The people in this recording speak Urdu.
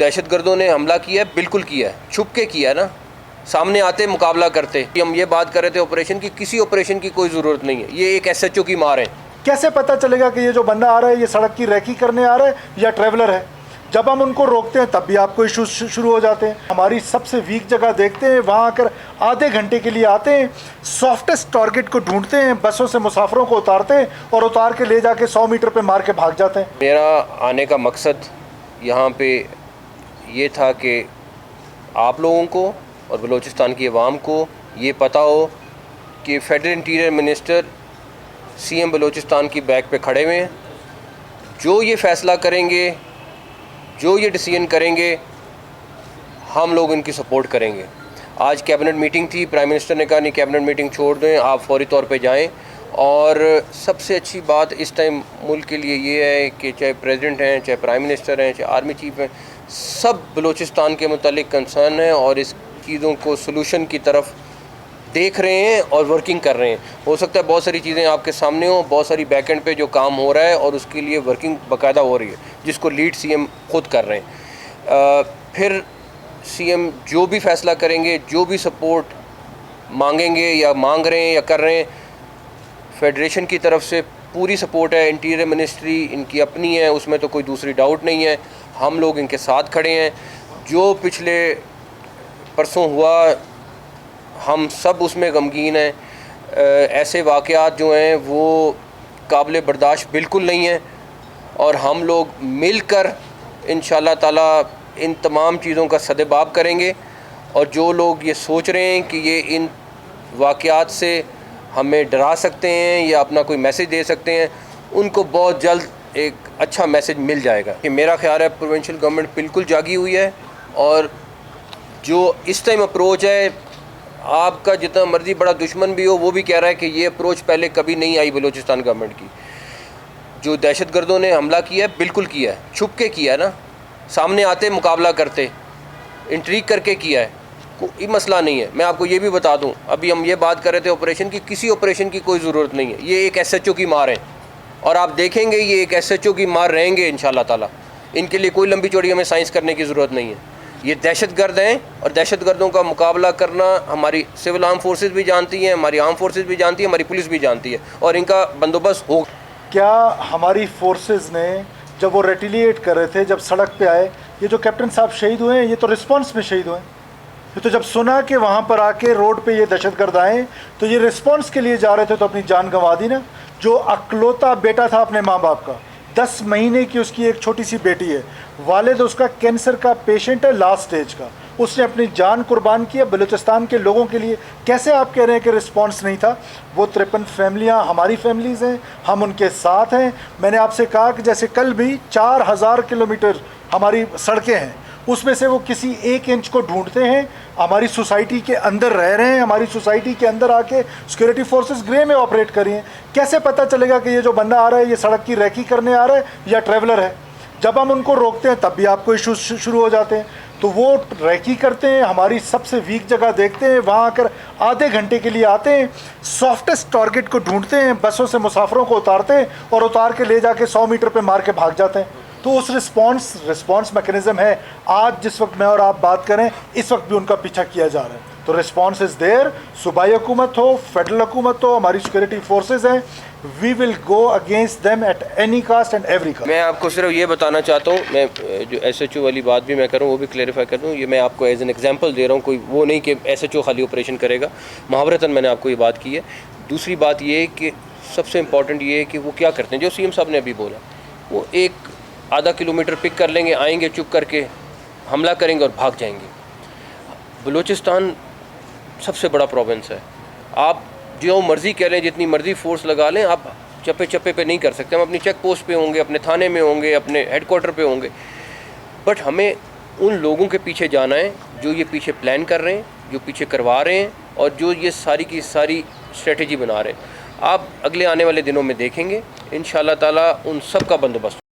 دہشت گردوں نے حملہ کیا ہے، بالکل کیا ہے، چھپ کے کیا ہے نا، سامنے آتے مقابلہ کرتے۔ ہم یہ بات کر رہے تھے آپریشن کی، کسی آپریشن کی کوئی ضرورت نہیں ہے، یہ ایک ایس ایچ او کی مار ہے۔ کیسے پتہ چلے گا کہ یہ جو بندہ آ رہا ہے یہ سڑک کی ریکی کرنے آ رہا ہے یا ٹریولر ہے؟ جب ہم ان کو روکتے ہیں تب بھی آپ کو ایشوز شروع ہو جاتے ہیں۔ ہماری سب سے ویک جگہ دیکھتے ہیں، وہاں آ کر آدھے گھنٹے کے لیے آتے ہیں، سافٹسٹ ٹارگٹ کو ڈھونڈتے ہیں، بسوں سے مسافروں کو اتارتے ہیں اور اتار کے لے جا کے 100 میٹر پہ مار کے بھاگ جاتے ہیں۔ میرا آنے کا مقصد یہاں پہ یہ تھا کہ آپ لوگوں کو اور بلوچستان کی عوام کو یہ پتہ ہو کہ federal interior minister C M Balochistan کی بیک پہ کھڑے ہوئے ہیں۔ جو یہ فیصلہ کریں گے، جو یہ ڈیسیژن کریں گے، ہم لوگ ان کی سپورٹ کریں گے۔ آج کیبنٹ میٹنگ تھی، پرائم منسٹر نے کہا نہیں کیبنٹ میٹنگ چھوڑ دیں، آپ فوری طور پہ جائیں۔ اور سب سے اچھی بات اس ٹائم ملک کے لیے یہ ہے کہ چاہے پریزیڈنٹ ہیں، چاہے پرائم منسٹر ہیں، چاہے آرمی چیف ہیں، سب بلوچستان کے متعلق کنسرن ہیں اور اس چیزوں کو سلوشن کی طرف دیکھ رہے ہیں اور ورکنگ کر رہے ہیں۔ ہو سکتا ہے بہت ساری چیزیں آپ کے سامنے ہوں، بہت ساری بیک اینڈ پہ جو کام ہو رہا ہے اور اس کے لیے ورکنگ باقاعدہ ہو رہی ہے، جس کو لیڈ سی ایم خود کر رہے ہیں۔ پھر سی ایم جو بھی فیصلہ کریں گے، جو بھی سپورٹ مانگیں گے یا مانگ رہے ہیں یا کر رہے ہیں، فیڈریشن کی طرف سے پوری سپورٹ ہے۔ انٹیریئر منسٹری ان کی اپنی ہے، اس میں تو کوئی دوسری ڈاؤٹ نہیں ہے، ہم لوگ ان کے ساتھ کھڑے ہیں۔ جو پچھلے پرسوں ہوا ہم سب اس میں غمگین ہیں۔ ایسے واقعات جو ہیں وہ قابل برداشت بالکل نہیں ہیں اور ہم لوگ مل کر انشاءاللہ تعالیٰ ان تمام چیزوں کا سدباب کریں گے۔ اور جو لوگ یہ سوچ رہے ہیں کہ یہ ان واقعات سے ہمیں ڈرا سکتے ہیں یا اپنا کوئی میسج دے سکتے ہیں، ان کو بہت جلد ایک اچھا میسج مل جائے گا۔ کہ میرا خیال ہے پروونشل گورنمنٹ بالکل جاگی ہوئی ہے اور جو اس ٹائم اپروچ ہے، آپ کا جتنا مرضی بڑا دشمن بھی ہو وہ بھی کہہ رہا ہے کہ یہ اپروچ پہلے کبھی نہیں آئی بلوچستان گورنمنٹ کی۔ جو دہشت گردوں نے حملہ کیا ہے، بالکل کیا ہے، چھپ کے کیا ہے نا، سامنے آتے مقابلہ کرتے، انٹریگ کر کے کیا ہے، کوئی مسئلہ نہیں ہے۔ میں آپ کو یہ بھی بتا دوں، ابھی ہم یہ بات کر رہے تھے آپریشن کی، کسی آپریشن کی کوئی ضرورت نہیں ہے، یہ ایک ایس ایچ او کی مار ہے اور آپ دیکھیں گے یہ ایک ایس ایچ او کی مار رہیں گے انشاءاللہ تعالیٰ۔ ان کے لیے کوئی لمبی چوڑی ہمیں سائنس کرنے کی ضرورت نہیں ہے۔ یہ دہشت گرد ہیں اور دہشت گردوں کا مقابلہ کرنا ہماری سول آرم فورسز بھی جانتی ہیں، ہماری آرم فورسز بھی جانتی ہیں، ہماری پولیس بھی جانتی ہے اور ان کا بندوبست ہو۔ کیا ہماری فورسز نے جب وہ ریٹیلیٹ کر رہے تھے، جب سڑک پہ آئے، یہ جو کیپٹن صاحب شہید ہوئے ہیں یہ تو رسپانس میں شہید ہوئے ہیں۔ یہ تو جب سنا کہ وہاں پر آ کے روڈ پہ یہ دہشت گرد آئے تو یہ رسپانس کے لیے جا رہے تھے تو اپنی جان گنوا دی نا۔ جو اکلوتا بیٹا تھا اپنے ماں باپ کا، 10 مہینے کی اس کی ایک چھوٹی سی بیٹی ہے، والد اس کا کینسر کا پیشنٹ ہے لاسٹ سٹیج کا، اس نے اپنی جان قربان کی ہے بلوچستان کے لوگوں کے لیے۔ کیسے آپ کہہ رہے ہیں کہ رسپانس نہیں تھا؟ وہ 53 فیملیاں ہماری فیملیز ہیں، ہم ان کے ساتھ ہیں۔ میں نے آپ سے کہا کہ جیسے کل بھی 4000 کلومیٹر ہماری سڑکیں ہیں، اس میں سے وہ کسی 1 انچ کو ڈھونڈتے ہیں۔ ہماری سوسائٹی کے اندر رہ رہے ہیں، ہماری سوسائٹی کے اندر آ کے سیکورٹی فورسز گرے میں آپریٹ کر رہی ہیں۔ کیسے پتہ چلے گا کہ یہ جو بندہ آ رہا ہے یہ سڑک کی ریکی کرنے آ رہا ہے یا ٹریولر ہے؟ جب ہم ان کو روکتے ہیں تب بھی آپ کو ایشوز شروع ہو جاتے ہیں۔ تو وہ ریکی کرتے ہیں، ہماری سب سے ویک جگہ دیکھتے ہیں، وہاں آ کر آدھے گھنٹے کے لیے آتے ہیں، سافٹسٹ ٹارگٹ کو ڈھونڈتے ہیں، بسوں سے مسافروں کو اتارتے ہیں اور اتار کے لے جا کے 100 میٹر پہ مار کے بھاگ جاتے ہیں۔ تو اس رسپانس میکنزم ہے۔ آج جس وقت میں اور آپ بات کریں، اس وقت بھی ان کا پیچھا کیا جا رہا ہے۔ تو رسپانس از دیر، صوبائی حکومت ہو، فیڈرل حکومت ہو، ہماری سیکورٹی فورسز ہیں، we will go against them at any cost and every cost. میں آپ کو صرف یہ بتانا چاہتا ہوں، میں جو ایس ایچ او والی بات بھی میں کروں وہ بھی کلیریفائی کر دوں، یہ میں آپ کو ایز این ایگزامپل دے رہا ہوں، کوئی وہ نہیں کہ ایس ایچ او خالی آپریشن کرے گا، محاورتاً میں نے آپ کو یہ بات کی ہے۔ دوسری بات یہ ہے کہ سب سے امپورٹنٹ یہ ہے کہ وہ کیا کرتے ہیں، جو سی ایم صاحب نے ابھی بولا، وہ ایک آدھا کلومیٹر پک کر لیں گے، آئیں گے چپ کر کے حملہ کریں گے اور بھاگ جائیں گے۔ بلوچستان سب سے بڑا پروونس ہے، آپ جو مرضی کہہ لیں، جتنی مرضی فورس لگا لیں، آپ چپے چپے پہ نہیں کر سکتے۔ ہم اپنی چیک پوسٹ پہ ہوں گے، اپنے تھانے میں ہوں گے، اپنے ہیڈ کوارٹر پہ ہوں گے، بٹ ہمیں ان لوگوں کے پیچھے جانا ہے جو یہ پیچھے پلان کر رہے ہیں، جو پیچھے کروا رہے ہیں اور جو یہ ساری کی ساری اسٹریٹجی بنا رہے ہیں۔ آپ اگلے آنے والے دنوں میں دیکھیں گے انشاءاللہ تعالیٰ ان سب کا بندوبست